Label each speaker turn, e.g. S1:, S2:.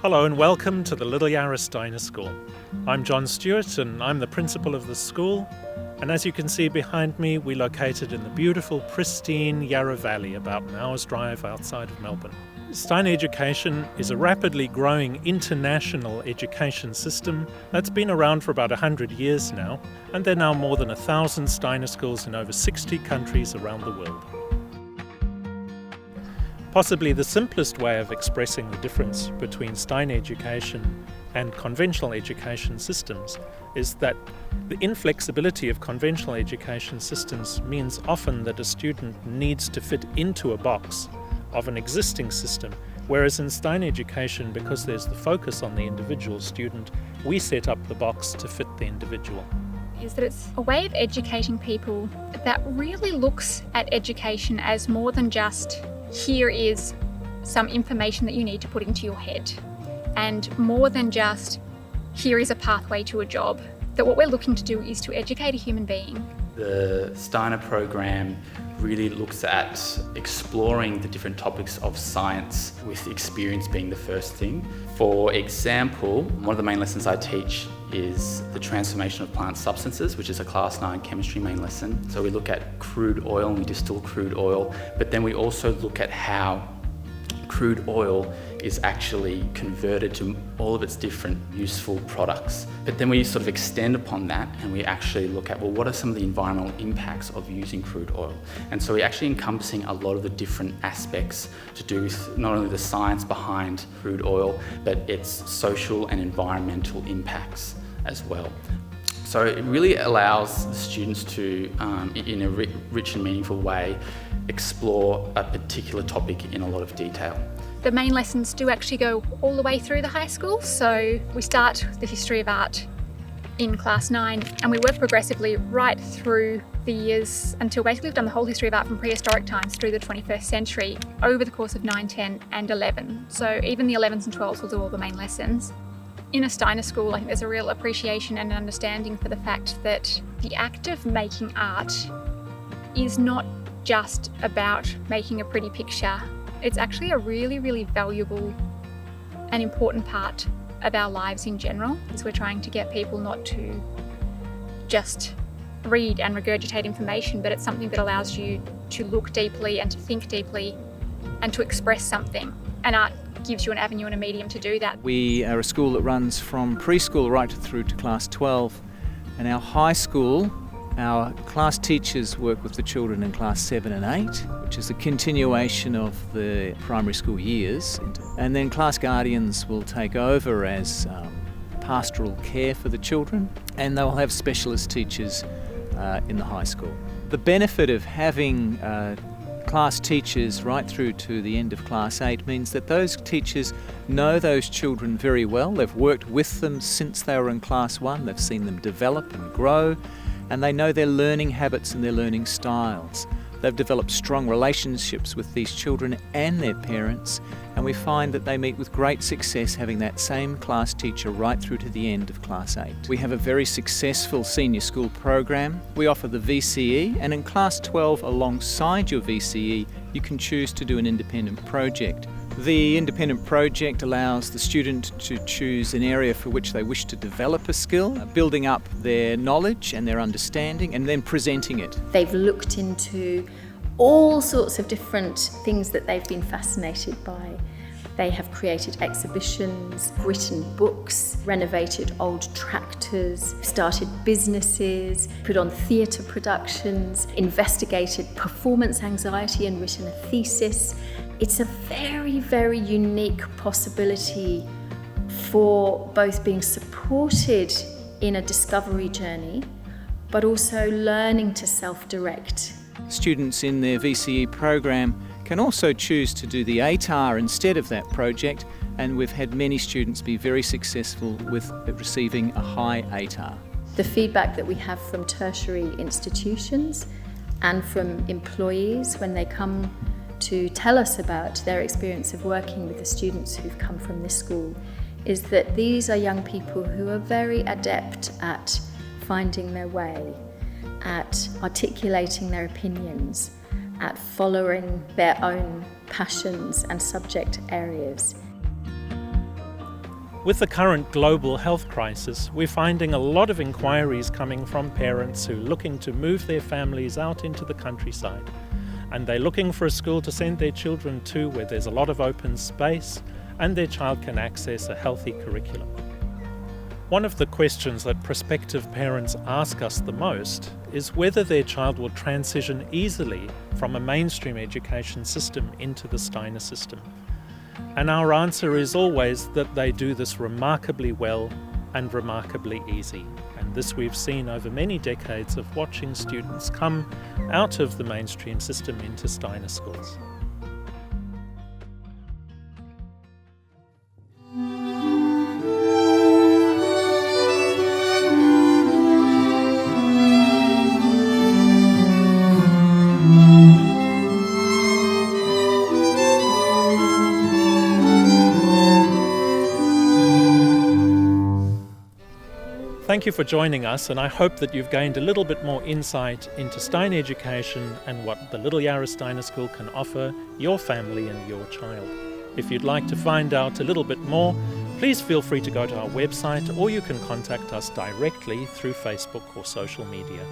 S1: Hello and welcome to the Little Yarra Steiner School. I'm John Stewart and I'm the principal of the school, and as you can see behind me, we're located in the beautiful, pristine Yarra Valley, about an hour's drive outside of Melbourne. Steiner Education is a rapidly growing international education system that's been around for about 100 years now, and there are now more than 1,000 Steiner schools in over 60 countries around the world. Possibly the simplest way of expressing the difference between Steiner education and conventional education systems is that the inflexibility of conventional education systems means often that a student needs to fit into a box of an existing system, whereas in Steiner education, because there's the focus on the individual student, we set up the box to fit the individual.
S2: Is that it's a way of educating people that really looks at education as more than just here is some information that you need to put into your head, and more than just here is a pathway to a job. That what we're looking to do is to educate a human being.
S3: The Steiner program really looks at exploring the different topics of science, with experience being the first thing. For example, one of the main lessons I teach is the transformation of plant substances, which is a Class 9 chemistry main lesson. So we look at crude oil and we distill crude oil, but then we also look at how crude oil is actually converted to all of its different useful products. But then we sort of extend upon that and we actually look at, well, what are some of the environmental impacts of using crude oil? And so we're actually encompassing a lot of the different aspects to do with not only the science behind crude oil, but its social and environmental impacts as well. So it really allows the students to, in a rich and meaningful way, explore a particular topic in a lot of detail.
S2: The main lessons do actually go all the way through the high school. So we start the history of art in Class 9 and we work progressively right through the years until basically we've done the whole history of art from prehistoric times through the 21st century over the course of 9, 10 and 11. So even the 11s and 12s will do all the main lessons. In a Steiner school, I think there's a real appreciation and understanding for the fact that the act of making art is not just about making a pretty picture. It's actually a really, really valuable and important part of our lives in general. So we're trying to get people not to just read and regurgitate information, but it's something that allows you to look deeply and to think deeply and to express something. And art gives you an avenue and a medium to do that.
S4: We are a school that runs from preschool right through to Class 12, and our high school, our class teachers work with the children in Class 7 and 8, which is a continuation of the primary school years. And then class guardians will take over as pastoral care for the children, and they'll have specialist teachers in the high school. The benefit of having class teachers right through to the end of Class 8 means that those teachers know those children very well. They've worked with them since they were in Class 1. They've seen them develop and grow, and they know their learning habits and their learning styles. They've developed strong relationships with these children and their parents, and we find that they meet with great success having that same class teacher right through to the end of Class 8. We have a very successful senior school program. We offer the VCE, and in Class 12, alongside your VCE, you can choose to do an independent project. The independent project allows the student to choose an area for which they wish to develop a skill, building up their knowledge and their understanding, and then presenting it.
S5: They've looked into all sorts of different things that they've been fascinated by. They have created exhibitions, written books, renovated old tractors, started businesses, put on theatre productions, investigated performance anxiety and written a thesis. It's a very, very unique possibility for both being supported in a discovery journey, but also learning to self-direct.
S4: Students in their VCE program can also choose to do the ATAR instead of that project, and we've had many students be very successful with receiving a high ATAR.
S5: The feedback that we have from tertiary institutions and from employees when they come to tell us about their experience of working with the students who've come from this school is that these are young people who are very adept at finding their way, at articulating their opinions, at following their own passions and subject areas.
S1: With the current global health crisis, we're finding a lot of inquiries coming from parents who are looking to move their families out into the countryside. And they're looking for a school to send their children to where there's a lot of open space and their child can access a healthy curriculum. One of the questions that prospective parents ask us the most is whether their child will transition easily from a mainstream education system into the Steiner system. And our answer is always that they do this remarkably well and remarkably easy. And this we've seen over many decades of watching students come out of the mainstream system into Steiner schools. Thank you for joining us, and I hope that you've gained a little bit more insight into Steiner education and what the Little Yarra Steiner School can offer your family and your child. If you'd like to find out a little bit more, please feel free to go to our website, or you can contact us directly through Facebook or social media.